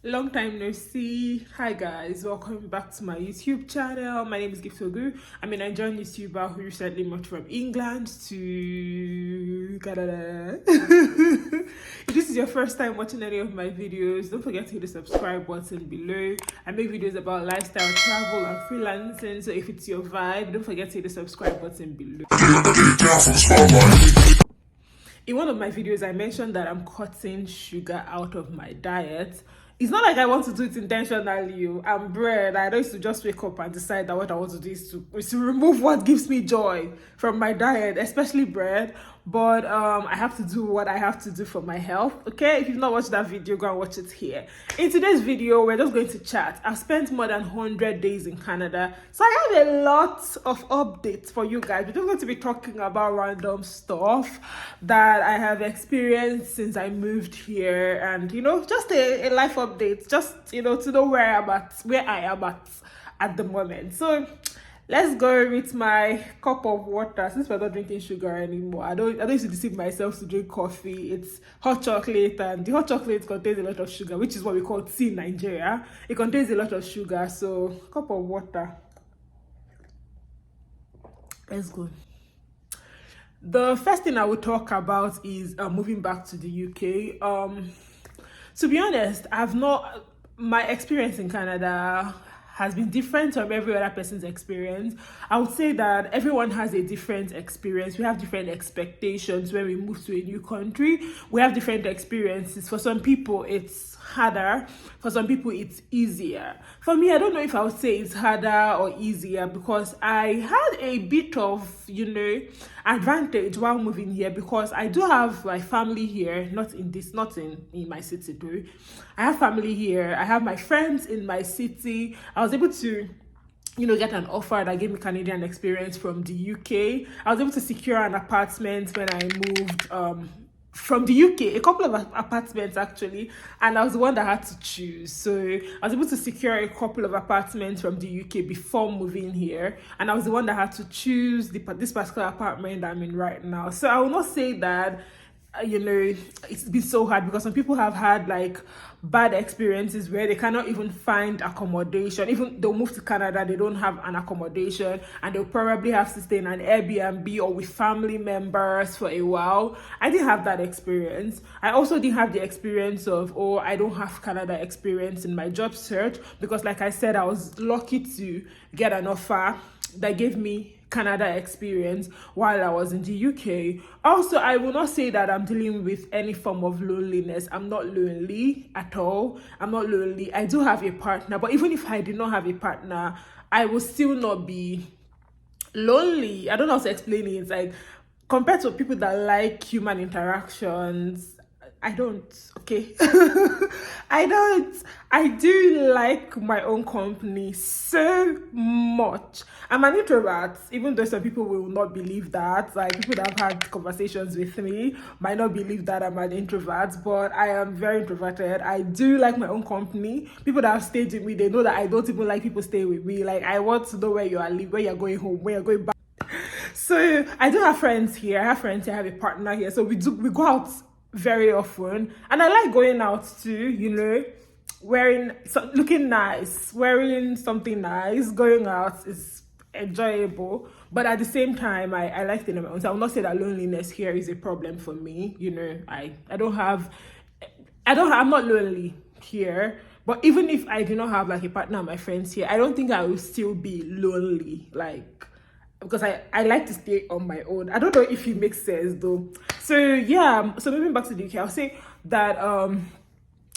Long time no see. Hi guys, welcome back to my YouTube channel. My name is Wogu. I'm a Nigerian YouTuber who recently moved from England to Canada. If this is your first time watching any of my videos, don't forget to hit the subscribe button below. I make videos about lifestyle, travel, and freelancing. So if it's your vibe, don't forget to hit the subscribe button below. In one of my videos, I mentioned that I'm cutting sugar out of my diet. It's not like I want to do it intentionally. I'm bread. I don't used to just wake up and decide that what I want to do is to remove what gives me joy from my diet, especially bread. But I have to do what I have to do for my health. Okay, if you've not watched that video, go and watch it here. In today's video, we're just going to chat. I've spent more than 100 days in Canada, so I have a lot of updates for you guys. We're just going to be talking about random stuff that I have experienced since I moved here, and just a life update, just to know where I am at the moment. So let's go with my cup of water. Since we're not drinking sugar anymore, I don't used to deceive myself to drink coffee. It's hot chocolate, and the hot chocolate contains a lot of sugar, which is what we call tea in Nigeria. It contains a lot of sugar. So cup of water. Let's go. The first thing I would talk about is moving back to the UK. To be honest, my experience in Canada has been different from every other person's experience. I would say that everyone has a different experience. We have different expectations when we move to a new country. We have different experiences. For some people, it's harder. For some people, it's easier. For me, I don't know if I would say it's harder or easier, because I had a bit of, advantage while moving here, because I do have my family here, not in my city though. I have family here. I have my friends in my city. I was able to get an offer that gave me Canadian experience from the UK. I was able to secure an apartment when I moved from the UK, a couple of apartments actually, and I was the one that had to choose. So I was able to secure a couple of apartments from the UK before moving here, and I was the one that had to choose this particular apartment that I'm in right now. So I will not say that it's been so hard, because some people have had like bad experiences where they cannot even find accommodation. Even they'll move to Canada, they don't have an accommodation, and they'll probably have to stay in an Airbnb or with family members for a while. I didn't have that experience. I also didn't have the experience of, I don't have Canada experience in my job search, because like I said, I was lucky to get an offer that gave me Canada experience while I was in the UK. Also, I will not say that I'm dealing with any form of loneliness. I'm not lonely at all. I'm not lonely. I do have a partner, but even if I did not have a partner, I will still not be lonely. I don't know how to explain it. It's like, compared to people that like human interactions, I don't, okay? I don't. I do like my own company so much. I'm an introvert, even though some people will not believe that. Like, people that have had conversations with me might not believe that I'm an introvert, but I am very introverted. I do like my own company. People that have stayed with me, they know that I don't even like people staying with me. Like, I want to know where you are living, where you're going home, where you're going back. So I do have friends here. I have friends here. I have a partner here. So we go out very often, and I like going out too, looking nice, wearing something nice. Going out is enjoyable, but at the same time, I like staying on my own. So I will not say that loneliness here is a problem for me. I'm not lonely here. But even if I do not have like a partner or my friends here, I don't think I will still be lonely, like, because I like to stay on my own. I don't know if it makes sense though. So yeah, so moving back to the UK, I'll say that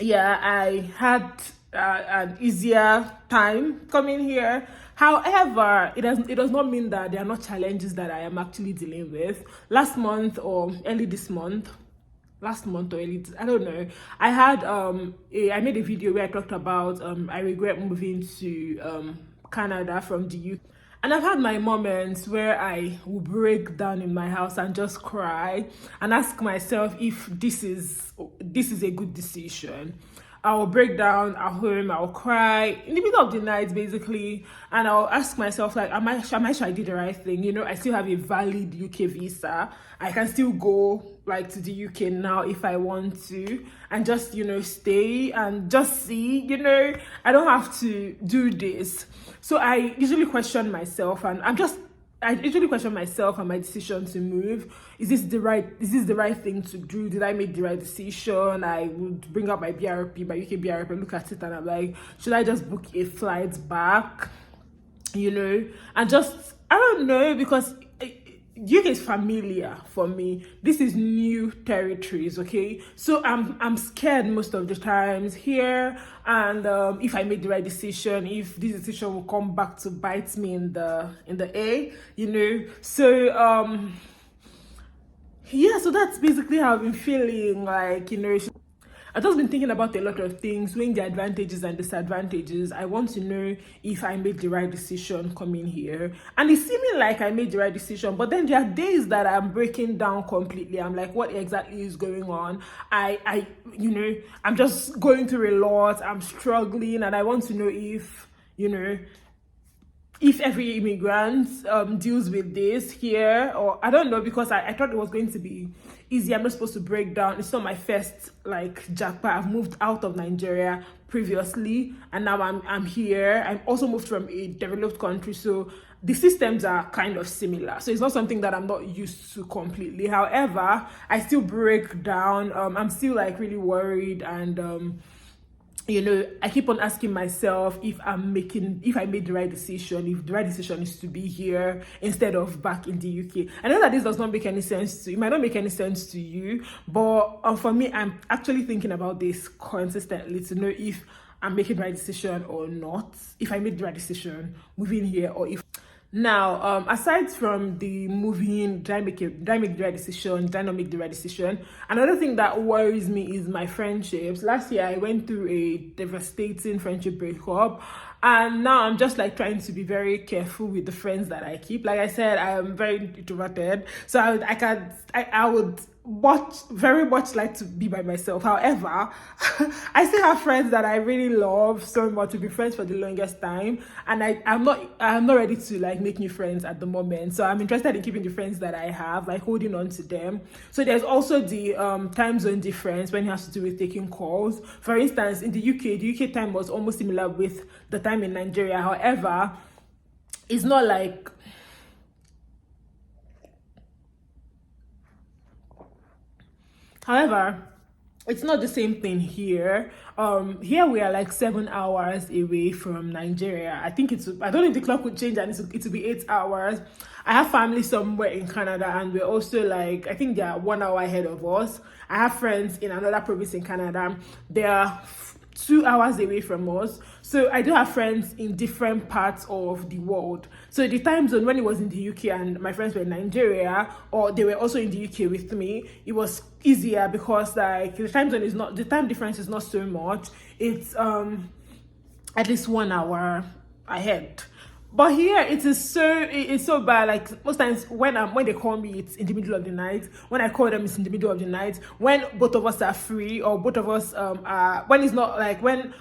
I had an easier time coming here. However, it does not mean that there are not challenges that I am actually dealing with. Last month or early, I don't know, I made a video where I talked about I regret moving to Canada from the UK. And I've had my moments where I will break down in my house and just cry and ask myself if this is a good decision. I'll break down at home, I'll cry in the middle of the night basically, and I'll ask myself like, am I sure I did the right thing? You know, I still have a valid UK visa. I can still go like to the UK now if I want to, and just, you know, stay and just see, you know, I don't have to do this. So I usually question myself, and I usually question myself and my decision to move. Is this the right thing to do? Did I make the right decision? I would bring up my BRP, my UK BRP, look at it, and I'm like, should I just book a flight back? You know, and just, I don't know, because UK is familiar for me. This is new territories, okay? So I'm scared most of the times here, and if I make the right decision, if this decision will come back to bite me in the A, you know. So yeah, so that's basically how I've been feeling, like, you know. I've just been thinking about a lot of things, weighing the advantages and disadvantages. I want to know if I made the right decision coming here. And it's seeming like I made the right decision, but then there are days that I'm breaking down completely. I'm like, what exactly is going on? You know, I'm just going through a lot. I'm struggling, and I want to know if, you know, if every immigrant deals with this here, or I don't know, because I thought it was going to be easy. I'm not supposed to break down. It's not my first like jackpot. I've moved out of Nigeria previously, and now I'm here. I'm also moved from a developed country, so the systems are kind of similar. So it's not something that I'm not used to completely. However, I still break down. I'm still like really worried, and you know, I keep on asking myself if I made the right decision, if the right decision is to be here instead of back in the UK. I know that this does not make any sense to you. It might not make any sense to you, but for me, I'm actually thinking about this consistently to know if I'm making the right decision or not, if I made the right decision moving here, or if... Now, aside from the moving, did I make the right decision? Did I not make the right decision? Another thing that worries me is my friendships. Last year, I went through a devastating friendship breakup, and now I'm just like trying to be very careful with the friends that I keep. Like I said, I am very introverted, so I would very much like to be by myself. However, I still have friends that I really love so much. We've been friends for the longest time, and I'm not ready to like make new friends at the moment. So I'm interested in keeping the friends that I have, like holding on to them. So there's also the time zone difference when it has to do with taking calls. For instance, in the UK time was almost similar with the time in Nigeria. However, it's not like... However, it's not the same thing here. Here we are like 7 hours away from Nigeria. I don't know if the clock would change and it will be 8 hours. I have family somewhere in Canada, and we're also like, I think they are 1 hour ahead of us. I have friends in another province in Canada. They are 2 hours away from us. So I do have friends in different parts of the world. So the time zone, when it was in the UK and my friends were in Nigeria, or they were also in the UK with me, it was easier because like the time difference is not so much. It's at least 1 hour ahead. But here it's so bad. Like most times when they call me, it's in the middle of the night. When I call them, it's in the middle of the night. When both of us are free, or both of us are, when it's not like when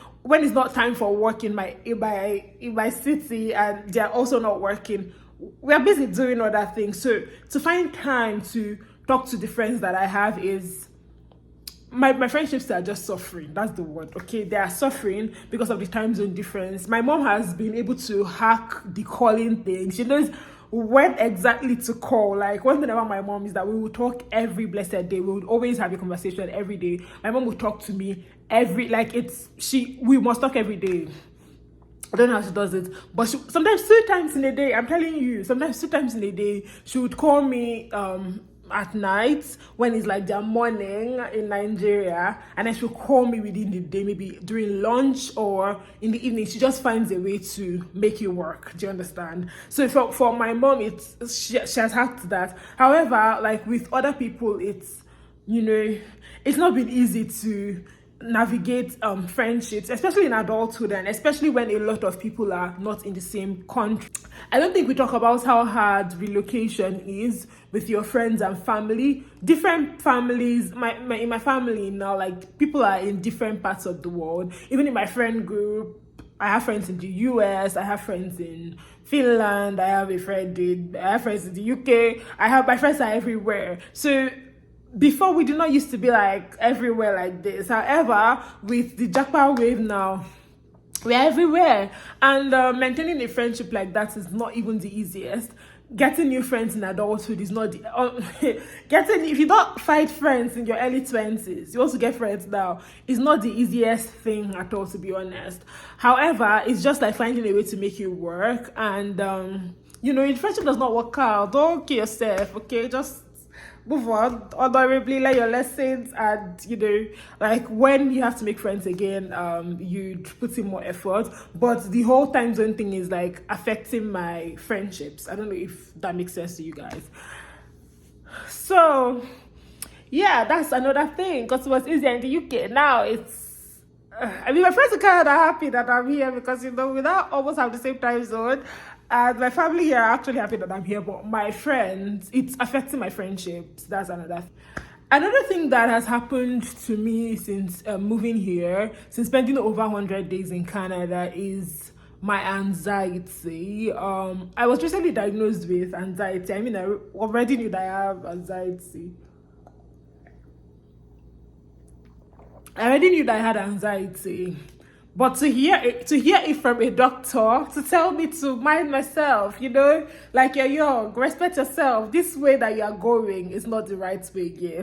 it's not time for work in my city, and they're also not working, we are busy doing other things. So to find time to talk to the friends that I have is... My friendships are just suffering. That's the word, okay? They are suffering because of the time zone difference. My mom has been able to hack the calling thing. She knows when exactly to call. Like, one thing about my mom is that we will talk every blessed day. We would always have a conversation every day. My mom would talk to me we must talk every day. I don't know how she does it, but sometimes 2 times in a day, I'm telling you, sometimes 2 times in a day, she would call me at night when it's like their morning in Nigeria, and then she'll call me within the day, maybe during lunch or in the evening. She just finds a way to make it work. Do you understand? So for my mom, she has hacked that. However, like with other people, it's, you know, it's not been easy to navigate friendships, especially in adulthood, and especially when a lot of people are not in the same country. I don't think we talk about how hard relocation is with your friends and family. Different families, in my family now, like people are in different parts of the world. Even in my friend group, I have friends in the US, I have friends in Finland, I have friends in the UK, my friends are everywhere. So before, we did not used to be like everywhere like this. However, with the Jackpot wave now, we're everywhere, and maintaining a friendship like that is not even the easiest. Getting new friends in adulthood is not the if you don't find friends in your early 20s, you also get friends now. It's not the easiest thing at all, to be honest. However, it's just like finding a way to make it work. And if friendship does not work out, don't kill yourself, okay? Just move on honorably, learn your lessons, and like when you have to make friends again, you put in more effort. But the whole time zone thing is like affecting my friendships. I don't know if that makes sense to you guys. So yeah, that's another thing, because it was easier in the UK. Now it's my friends in Canada are happy that I'm here, because we now almost have the same time zone. And my family here are actually happy that I'm here, but my friends, it's affecting my friendships. That's another thing that has happened to me since moving here, since spending over 100 days in Canada, is my anxiety. I was recently diagnosed with anxiety. I mean, I already knew that I have anxiety. I already knew that I had anxiety. But to hear it from a doctor, to tell me to mind myself, like you're young, respect yourself. This way that you're going is not the right way, yeah.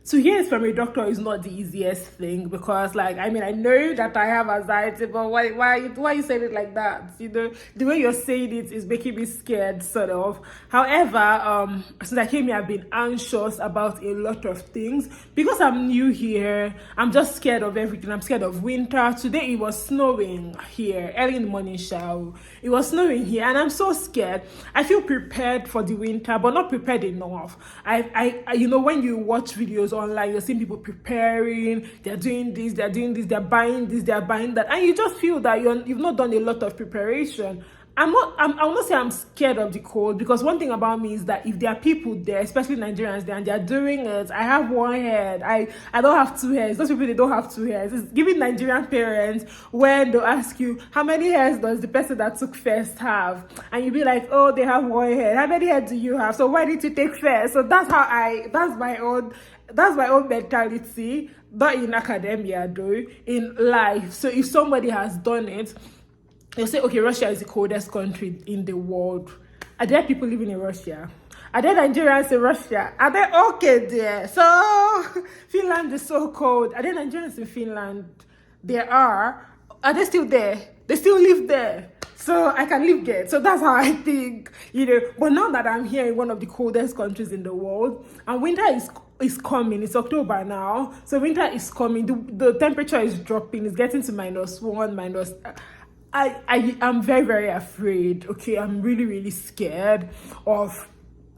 To hear it from a doctor is not the easiest thing, because I know that I have anxiety, but why you saying it like that? The way you're saying it is making me scared, sort of. However, since I came here, I've been anxious about a lot of things, because I'm new here. I'm just scared of everything. I'm scared of winter. Today it was snowing here early in the morning shower. It was snowing here, and I'm so scared. I feel prepared for the winter, but not prepared enough. I when you watch videos online, you're seeing people preparing, they're doing this, they're buying this, they're buying that, and you just feel that you've not done a lot of preparation. I will not say I'm scared of the cold, because one thing about me is that if there are people there, especially Nigerians there, and they're doing it, I have one head. I don't have two heads. Those people, they don't have two heads. It's giving Nigerian parents when they ask you, how many hairs does the person that took first have? And you'll be like, oh, they have one head. How many heads do you have? So why did you take first? So that's my own mentality, not in academia though, in life. So if somebody has done it, they'll say, okay, Russia is the coldest country in the world. Are there people living in Russia? Are there Nigerians in Russia? Are they okay there? So Finland is so cold. Are there Nigerians in Finland? There are. Are they still there? They still live there. So I can live there. So that's how I think, But now that I'm here in one of the coldest countries in the world, and winter is coming. It's October now. So winter is coming. The temperature is dropping. It's getting to -1, minus. I'm very, very afraid. Okay, I'm really, really scared of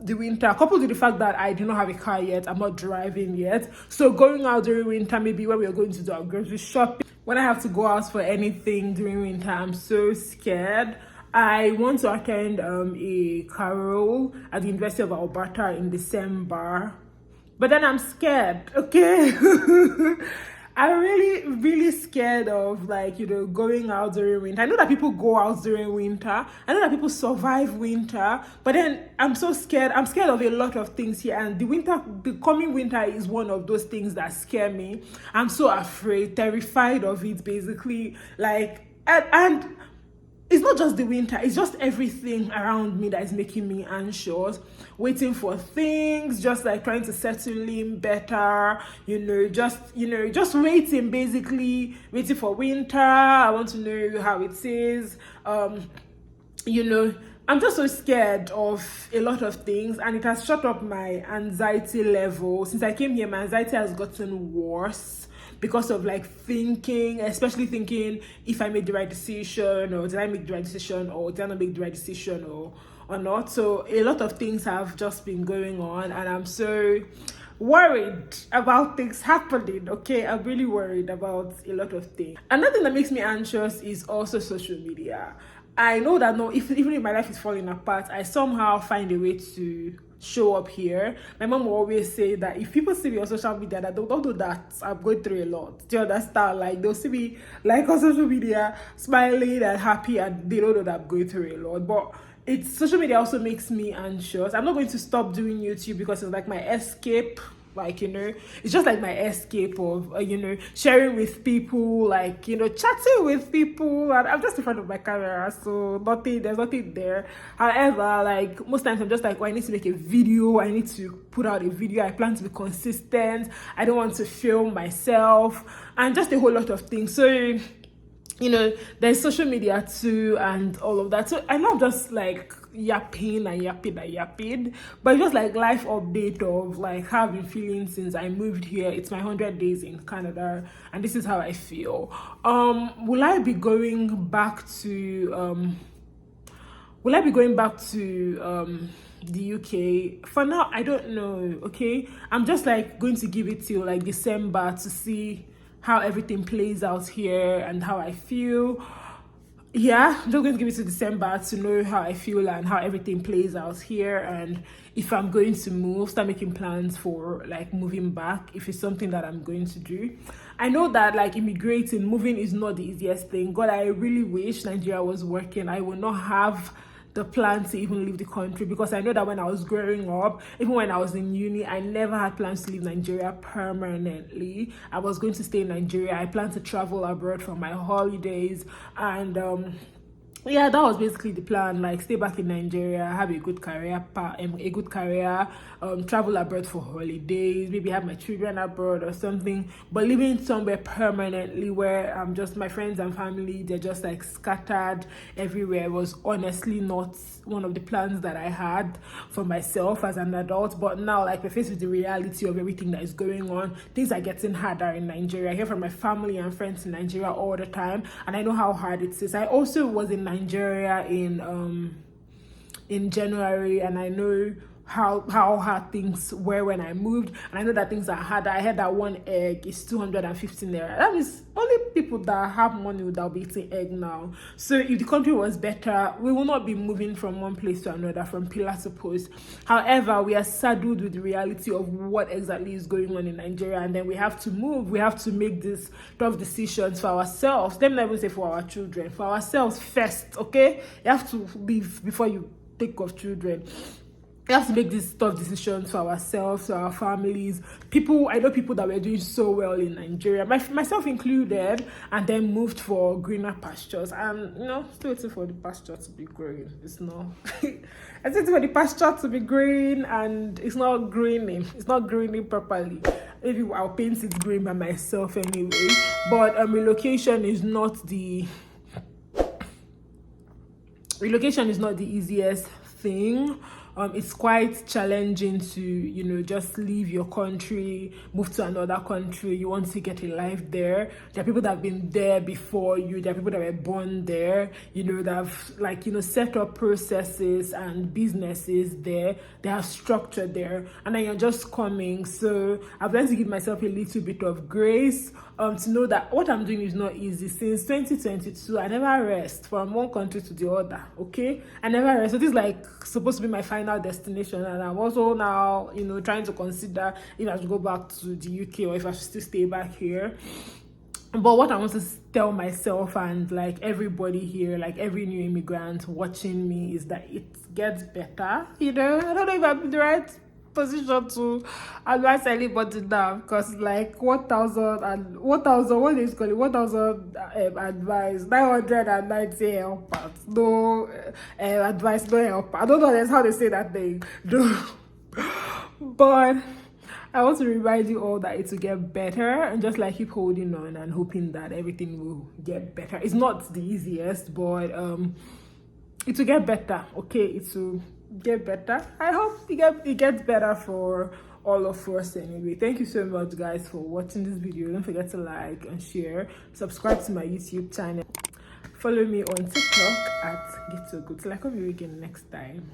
the winter, coupled with the fact that I do not have a car yet. I'm not driving yet. So going out during winter, maybe when we are going to do our grocery shopping, when I have to go out for anything during winter, I'm so scared. I want to attend a carol at the University of Alberta in December, but then I'm scared, okay? I'm really, really scared of going out during winter. I know that people go out during winter. I know that people survive winter, but then I'm so scared. I'm scared of a lot of things here, and the coming winter is one of those things that scare me. I'm so afraid, terrified of it, basically. And it's not just the winter, it's just everything around me that is making me anxious, waiting for things, just trying to settle in better, just waiting, basically waiting for winter. I want to know how it is. I'm just so scared of a lot of things, and it has shot up my anxiety level. Since I came here, my anxiety has gotten worse, because of especially thinking if I made the right decision, or did I make the right decision, or did I not make the right decision, or not. So a lot of things have just been going on, and I'm so worried about things happening. Okay, I'm really worried about a lot of things. Another thing that makes me anxious is also social media. I know that no, if even if my life is falling apart, I somehow find a way to show up here. My mom will always say that if people see me on social media, that don't do that, I'm going through a lot. Do you understand? Like they'll see me like on social media smiling and happy, and they don't know that I'm going through a lot. But it's social media also makes me anxious. I'm not going to stop doing YouTube because it's like my escape. Like, you know, it's just like my escape of you know, sharing with people, like, you know, chatting with people. And I'm just in front of my camera, so there's nothing there. However, like most times I'm just like, oh, I need to make a video, I need to put out a video, I plan to be consistent, I don't want to film myself, and just a whole lot of things. So you know, there's social media too and all of that. So I know I'm just like yapping, but it's just like life update of like how I've been feeling since I moved here. It's my 100 days in Canada, and this is how I feel. Will I be going back to the UK? For now, I don't know. Okay, I'm just like going to give it till like December to see how everything plays out here and how I feel. Yeah, I'm just going to give it to December to know how I feel and how everything plays out here, and if I'm going to move, start making plans for like moving back, if it's something that I'm going to do. I know that like immigrating, moving is not the easiest thing. God, I really wish Nigeria was working. I will not have the plan to even leave the country, because I know that when I was growing up, even when I was in uni, I never had plans to leave Nigeria permanently. I was going to stay in Nigeria. I planned to travel abroad for my holidays, and yeah, that was basically the plan. Like stay back in Nigeria, have a good career, travel abroad for holidays, maybe have my children abroad or something. But living somewhere permanently where I'm just my friends and family, they're just like scattered everywhere, was honestly not one of the plans that I had for myself as an adult. But now, like we're faced with the reality of everything that is going on, things are getting harder in Nigeria. I hear from my family and friends in Nigeria all the time, and I know how hard it is. I also was in Nigeria in January, and I know how hard things were when I moved, and I know that things are harder. I heard that one egg is 215 naira. That means only people that have money will be eating egg now. So if the country was better, we will not be moving from one place to another, from pillar to post. However, we are saddled with the reality of what exactly is going on in Nigeria, and then we have to move. We have to make these tough decisions for ourselves. Let me not even say for our children, for ourselves first. Okay, you have to leave before you think of children. We have to make these tough decisions for ourselves, for our families. I know people that were doing so well in Nigeria, myself included, and then moved for greener pastures. And you know, still waiting for the pasture to be green. It's not. I'm waiting for the pasture to be green, and it's not greening. It's not greening properly. Maybe I'll paint it green by myself anyway. But relocation is not the easiest thing. It's quite challenging to, you know, just leave your country, move to another country. You want to get a life there. There are people that have been there before you. There are people that were born there, you know, that have, like, you know, set up processes and businesses there. They are structured there, and then you're just coming. So I've learned to give myself a little bit of grace, to know that what I'm doing is not easy. Since 2022, I never rest from one country to the other. Okay, I never rest. So this is like supposed to be my final destination, and I'm also now, you know, trying to consider if I should go back to the UK or if I should still stay back here. But what I want to tell myself and like everybody here, like every new immigrant watching me, is that it gets better. You know, I don't know if I'm in the right position to advise anybody now, because like 1,000 what is it called, 1,000 advice, 990 helpers, no advice, no help. I don't know that's how they say that thing. No. But I want to remind you all that it will get better, and just like keep holding on and hoping that everything will get better. It's not the easiest, but it will get better. Okay, it will get better. I hope it gets better for all of us anyway. Thank you so much, guys, for watching this video. Don't forget to like and share, subscribe to my YouTube channel, follow me on TikTok at Get So Good. Till I come here again next time.